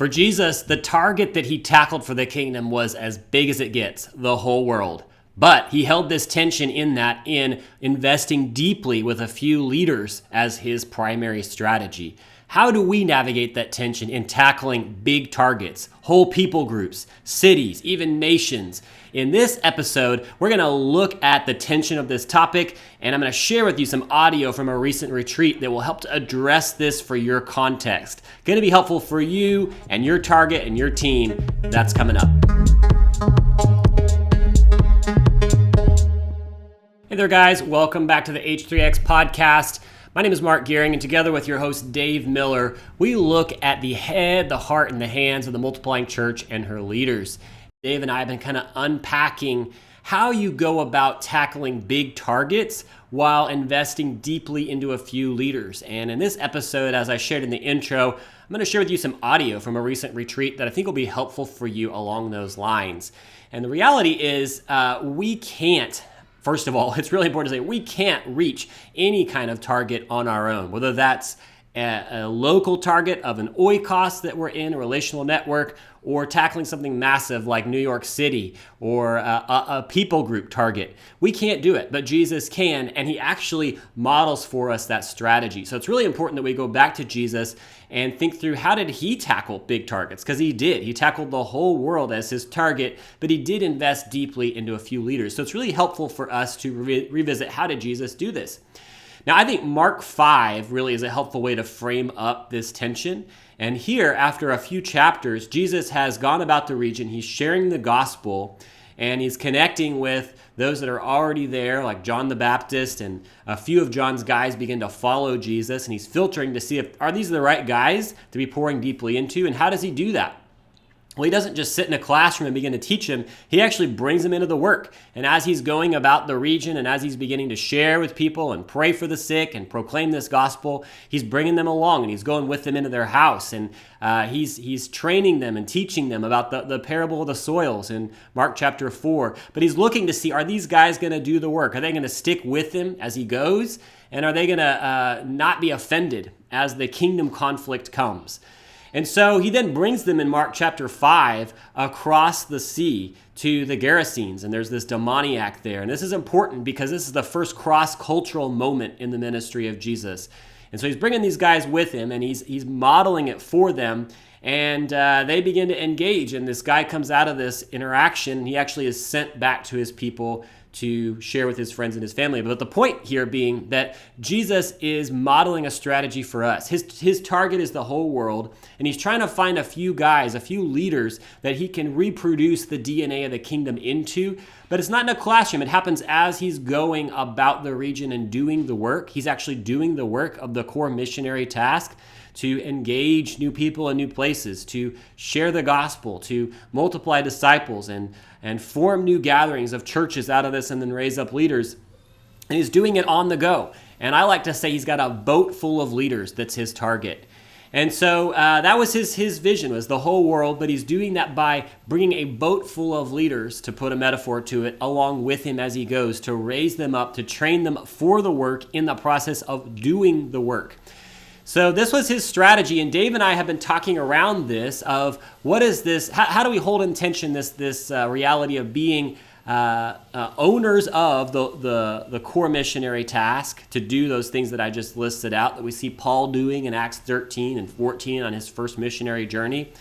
For Jesus, the target that he tackled for the kingdom was as big as it gets, the whole world. But he held this tension in investing deeply with a few leaders as his primary strategy. How do we navigate that tension in tackling big targets, whole people groups, cities, even nations? In this episode, we're going to look at the tension of this topic, and I'm going to share with you some audio from a recent retreat that will help to address this for your context. Going to be helpful for you and your target and your team. That's coming up. Hey there, guys. Welcome back to the H3X Podcast. My name is Mark Gehring, and together with your host, Dave Miller, we look at the head, the heart, and the hands of the multiplying church and her leaders. Dave and I have been kind of unpacking how you go about tackling big targets while investing deeply into a few leaders. And in this episode, as I shared in the intro, I'm going to share with you some audio from a recent retreat that I think will be helpful for you along those lines. And the reality is we can't, first of all, it's really important to say we can't reach any kind of target on our own, whether that's a local target of an oikos that we're in, a relational network, or tackling something massive like New York City or a people group target. We can't do it, but Jesus can, and he actually models for us that strategy. So it's really important that we go back to Jesus and think through how did he tackle big targets? Because he did. He tackled the whole world as his target, but he did invest deeply into a few leaders. So it's really helpful for us to revisit how did Jesus do this? Now, I think Mark 5 really is a helpful way to frame up this tension. And here, after a few chapters, Jesus has gone about the region. He's sharing the gospel, and he's connecting with those that are already there, like John the Baptist, and a few of John's guys begin to follow Jesus, and he's filtering to see if are these the right guys to be pouring deeply into, and how does he do that? Well, he doesn't just sit in a classroom and begin to teach them. He actually brings them into the work. And as he's going about the region and as he's beginning to share with people and pray for the sick and proclaim this gospel, he's bringing them along and he's going with them into their house. And he's training them and teaching them about the parable of the soils in Mark chapter 4. But he's looking to see, are these guys going to do the work? Are they going to stick with him as he goes? And are they going to not be offended as the kingdom conflict comes? And so he then brings them in Mark chapter 5 across the sea to the Gerasenes, and there's this demoniac there. And this is important because this is the first cross-cultural moment in the ministry of Jesus. And so he's bringing these guys with him, and he's modeling it for them, and they begin to engage. And this guy comes out of this interaction, and he actually is sent back to his people to share with his friends and his family. But the point here being that Jesus is modeling a strategy for us. His target is the whole world, and he's trying to find a few guys, a few leaders that he can reproduce the DNA of the kingdom into. But it's not in a classroom. It happens as he's going about the region and doing the work. He's actually doing the work of the core missionary task to engage new people in new places, to share the gospel, to multiply disciples and form new gatherings of churches out of this and then raise up leaders. And he's doing it on the go. And I like to say he's got a boat full of leaders that's his target. And so that was his vision, was the whole world, but he's doing that by bringing a boat full of leaders, to put a metaphor to it, along with him as he goes, to raise them up, to train them for the work in the process of doing the work. So this was his strategy, and Dave and I have been talking around this of what is this, how do we hold in tension this reality of being owners of the core missionary task to do those things that I just listed out that we see Paul doing in Acts 13 and 14 on his first missionary journey.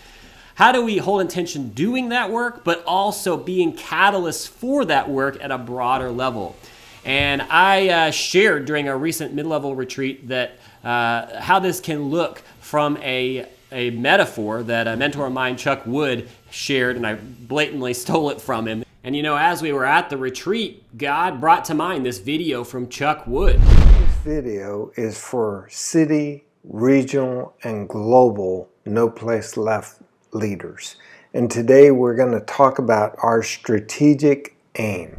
How do we hold in tension doing that work, but also being catalysts for that work at a broader level? And I shared during a recent mid-level retreat that how this can look from a metaphor that a mentor of mine, Chuck Wood, shared, and I blatantly stole it from him. And as we were at the retreat, God brought to mind this video from Chuck Wood. This video is for city, regional, and global No Place Left leaders. And today we're going to talk about our strategic aim.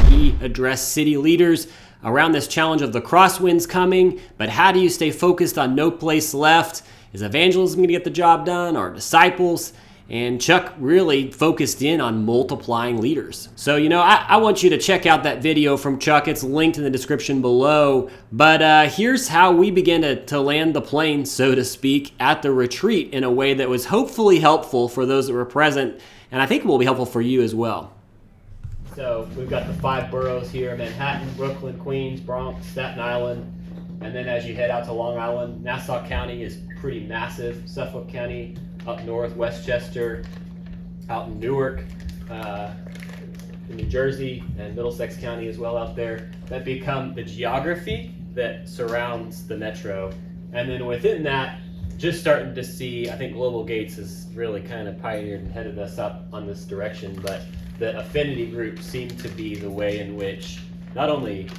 He addressed city leaders around this challenge of the Crosswinds coming, but how do you stay focused on no place left? Is evangelism going to get the job done, or disciples? And Chuck really focused in on multiplying leaders. So, I want you to check out that video from Chuck. It's linked in the description below. But here's how we began to land the plane, so to speak, at the retreat in a way that was hopefully helpful for those that were present. And I think it will be helpful for you as well. So we've got the 5 boroughs here: Manhattan, Brooklyn, Queens, Bronx, Staten Island. And then as you head out to Long Island, Nassau County is pretty massive. Suffolk County up north, Westchester, out in Newark, in New Jersey, and Middlesex County as well out there, that become the geography that surrounds the metro. And then within that, just starting to see, I think Global Gates has really kind of pioneered and headed us up on this direction, but the affinity groups seem to be the way in which not only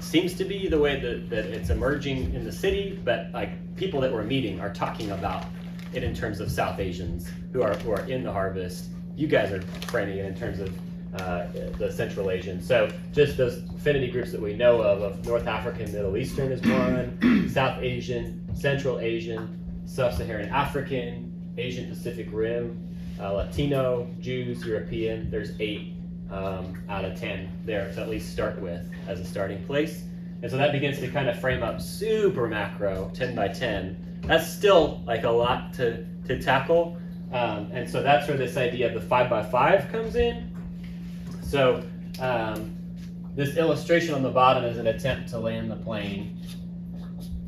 seems to be the way that it's emerging in the city, but like people that we're meeting are talking about it in terms of South Asians who are in the harvest. You guys are framing it in terms of the Central Asian. So just those affinity groups that we know of North African, Middle Eastern is one, South Asian, Central Asian, Sub-Saharan African, Asian Pacific Rim, Latino, Jews, European. There's 8 out of 10 there to at least start with as a starting place. And so that begins to kind of frame up super macro, 10 by 10. That's still like a lot to tackle. And so that's where this idea of the 5 by 5 comes in. So this illustration on the bottom is an attempt to land the plane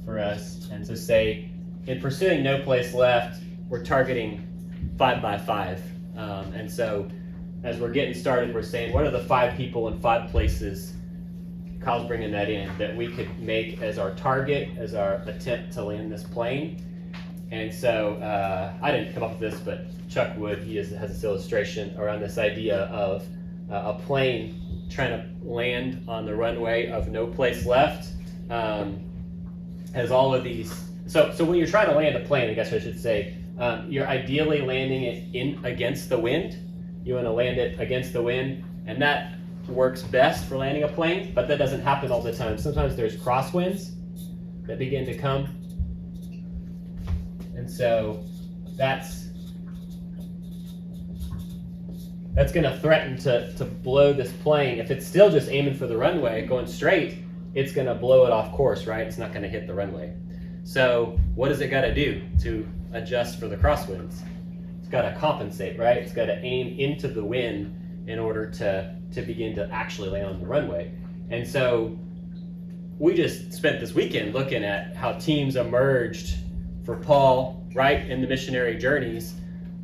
for us and to say, in pursuing no place left, we're targeting 5 by 5. And so as we're getting started, we're saying, what are the 5 people in 5 places? Kyle's bringing that in, that we could make as our target, as our attempt to land this plane. And so I didn't come up with this, but Chuck Wood, he has this illustration around this idea of a plane trying to land on the runway of no place left. Has all of these. So when you're trying to land a plane, I guess I should say, you're ideally landing it in against the wind. You want to land it against the wind, and that works best for landing a plane, but that doesn't happen all the time. Sometimes there's crosswinds that begin to come. And so that's going to threaten to blow this plane. If it's still just aiming for the runway, going straight, it's going to blow it off course, right? It's not going to hit the runway. So what does it got to do to adjust for the crosswinds? It's got to compensate, right? It's got to aim into the wind in order to begin to actually land on the runway. And so we just spent this weekend looking at how teams emerged for Paul, right, in the missionary journeys.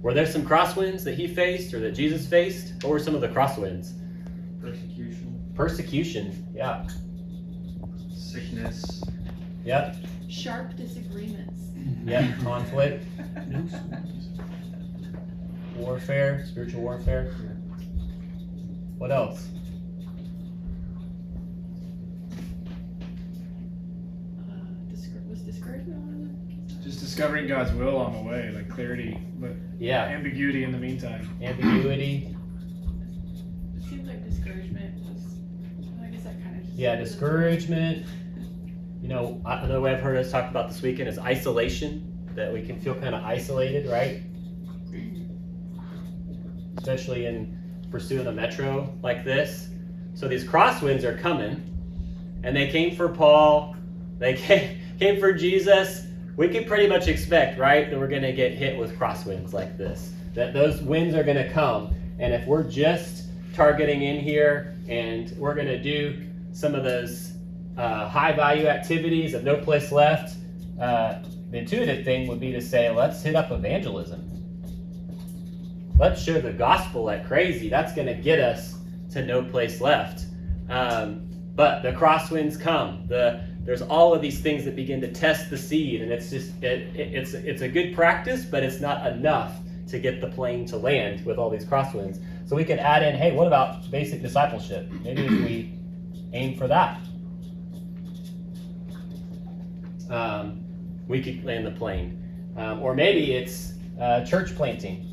Were there some crosswinds that he faced or that Jesus faced? What were some of the crosswinds? Persecution, yeah. Sickness. Yep. Sharp disagreements. Yep, conflict. Warfare, spiritual warfare. What else? Was discouragement one of them? Just discovering God's will on the way, like clarity, but ambiguity in the meantime. Ambiguity. It seems like discouragement was, I guess that kind of just... Yeah, discouragement. Another way I've heard us talk about this weekend is isolation, that we can feel kind of isolated, right? Especially in pursuing a metro like this. So these crosswinds are coming, and they came for Paul, they came for Jesus. We can pretty much expect, right, that we're going to get hit with crosswinds like this, that those winds are going to come. And if we're just targeting in here and we're going to do some of those high value activities of no place left, the intuitive thing would be to say, let's hit up evangelism. Let's share the gospel like crazy. That's going to get us to no place left. But the crosswinds come. There's all of these things that begin to test the seed, and it's just it's a good practice, but it's not enough to get the plane to land with all these crosswinds. So we could add in, hey, what about basic discipleship? Maybe if we aim for that, we could land the plane. Or maybe it's church planting.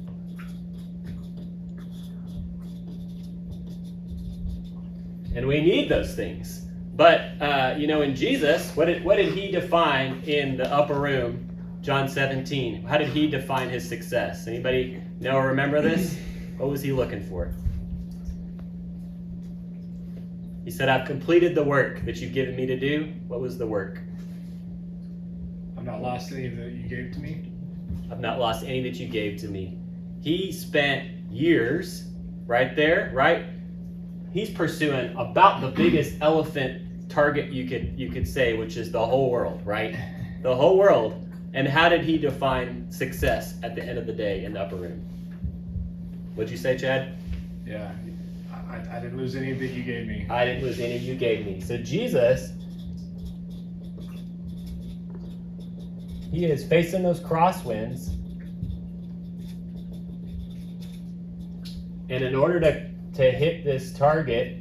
And we need those things. But, in Jesus, what did he define in the upper room? John 17. How did he define his success? Anybody know or remember this? What was he looking for? He said, I've completed the work that you've given me to do. What was the work? I've not lost any that you gave to me. I've not lost any that you gave to me. He spent years right there, right? He's pursuing about the biggest elephant target you could say, which is the whole world, right? The whole world. And how did he define success at the end of the day in the upper room? What'd you say, Chad? Yeah, I didn't lose any that you gave me. I didn't lose any you gave me. So Jesus, he is facing those crosswinds. And in order to hit this target,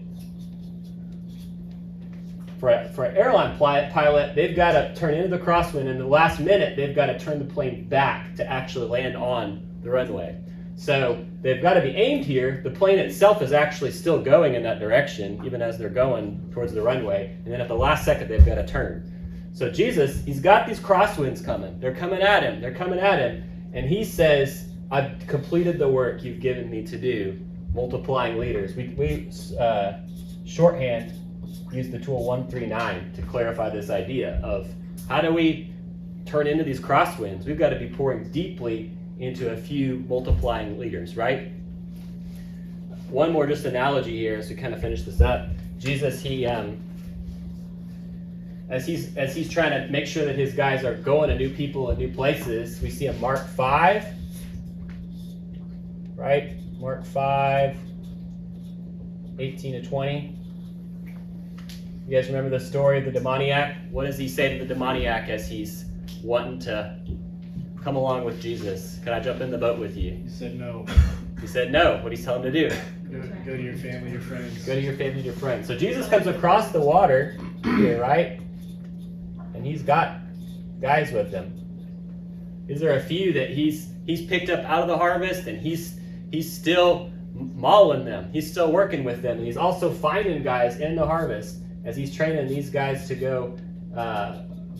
for an airline pilot, they've got to turn into the crosswind. In the last minute, they've got to turn the plane back to actually land on the runway. So they've got to be aimed here. The plane itself is actually still going in that direction, even as they're going towards the runway. And then at the last second, they've got to turn. So Jesus, he's got these crosswinds coming. They're coming at him. They're coming at him. And he says, I've completed the work you've given me to do, multiplying leaders. We shorthand use the tool 139 to clarify this idea of how do we turn into these crosswinds? We've got to be pouring deeply into a few multiplying leaders, right? One more just analogy here as we kind of finish this up. Jesus, he as he's trying to make sure that his guys are going to new people and new places, we see in Mark 5, right? Mark 5, 18 to 20. You guys remember the story of the demoniac? What does he say to the demoniac as he's wanting to come along with Jesus? Can I jump in the boat with you? He said no. He said no. What do you tell him to do? Go to your family, your friends. Go to your family, your friends. So Jesus comes across the water here, right? And he's got guys with him. Is there a few that he's picked up out of the harvest, and he's still mauling them? He's still working with them, and he's also finding guys in the harvest as he's training these guys to go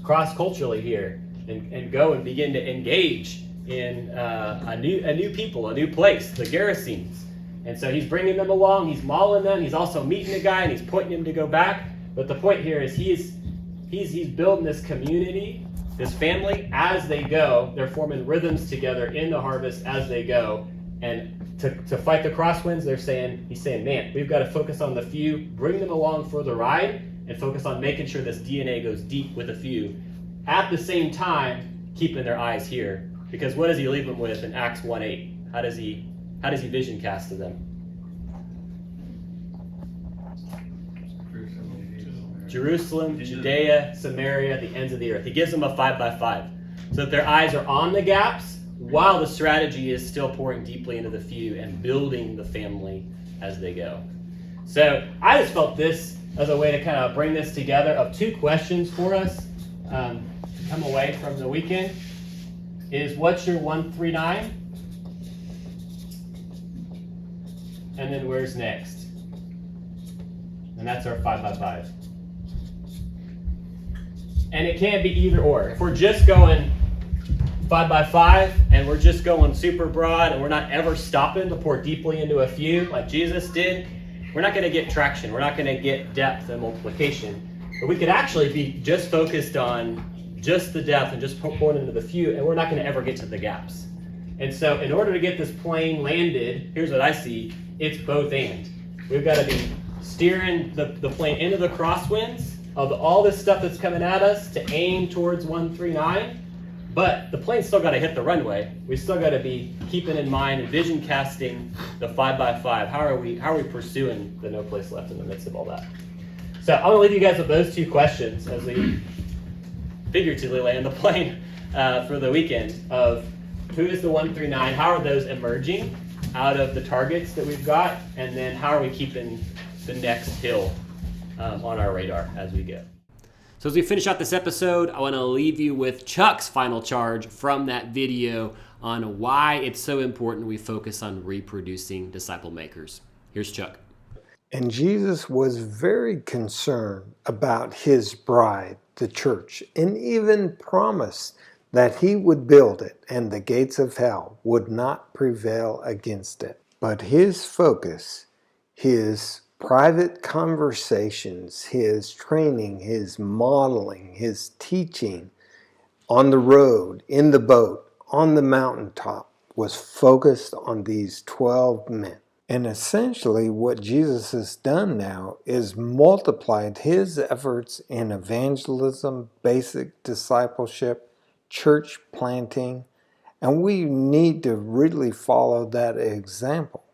cross-culturally here and go and begin to engage in a new people, a new place, the Gerasenes. And so he's bringing them along, he's mauling them, he's also meeting a guy, and he's pointing him to go back. But the point here is he's building this community, this family, as they go. They're forming rhythms together in the harvest as they go. And to fight the crosswinds, he's saying, man, we've got to focus on the few, bring them along for the ride, and focus on making sure this DNA goes deep with a few. At the same time, keeping their eyes here. Because what does he leave them with in Acts 1:8? How does he vision cast to them? Jerusalem, Judea, Samaria, the ends of the earth. He gives them a 5x5. So that their eyes are on the gaps, while the strategy is still pouring deeply into the few and building the family as they go. So I just felt this as a way to kind of bring this together of two questions for us to come away from the weekend. Is what's your 139? And then where's next? And that's our 5x5. And it can't be either or. If we're just going 5x5 and we're just going super broad and we're not ever stopping to pour deeply into a few like Jesus did, we're not going to get traction. We're not going to get depth and multiplication. But we could actually be just focused on just the depth and just pouring into the few, and we're not going to ever get to the gaps. And so in order to get this plane landed, here's what I see. It's both and. We've got to be steering the plane into the crosswinds of all this stuff that's coming at us to aim towards 139. But the plane's still got to hit the runway. We still got to be keeping in mind and vision casting the 5x5. How are we pursuing the no place left in the midst of all that? So I'm going to leave you guys with those two questions as we figuratively land the plane for the weekend of who is the 139, how are those emerging out of the targets that we've got, and then how are we keeping the next hill on our radar as we go. So as we finish out this episode, I want to leave you with Chuck's final charge from that video on why it's so important we focus on reproducing disciple makers. Here's Chuck. And Jesus was very concerned about his bride, the church, and even promised that he would build it and the gates of hell would not prevail against it. But his focus, his private conversations, his training, his modeling, his teaching on the road, in the boat, on the mountaintop, was focused on these 12 men. And essentially what Jesus has done now is multiplied his efforts in evangelism, basic discipleship, church planting, and we need to really follow that example.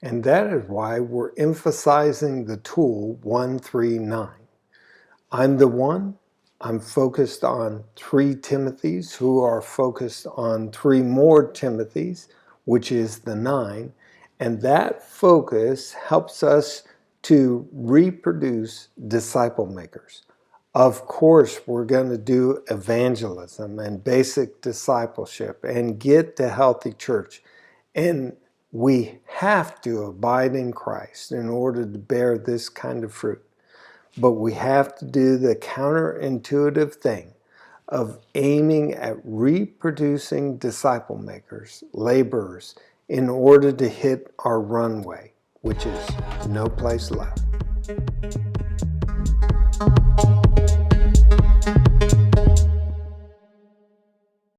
And that is why we're emphasizing the tool 139. I'm the one. I'm focused on 3 Timothys who are focused on 3 more Timothys, which is the 9. And that focus helps us to reproduce disciple makers. Of course, we're going to do evangelism and basic discipleship and get to healthy church. And we have to abide in Christ in order to bear this kind of fruit. But we have to do the counterintuitive thing of aiming at reproducing disciple makers, laborers, in order to hit our runway, which is no place left.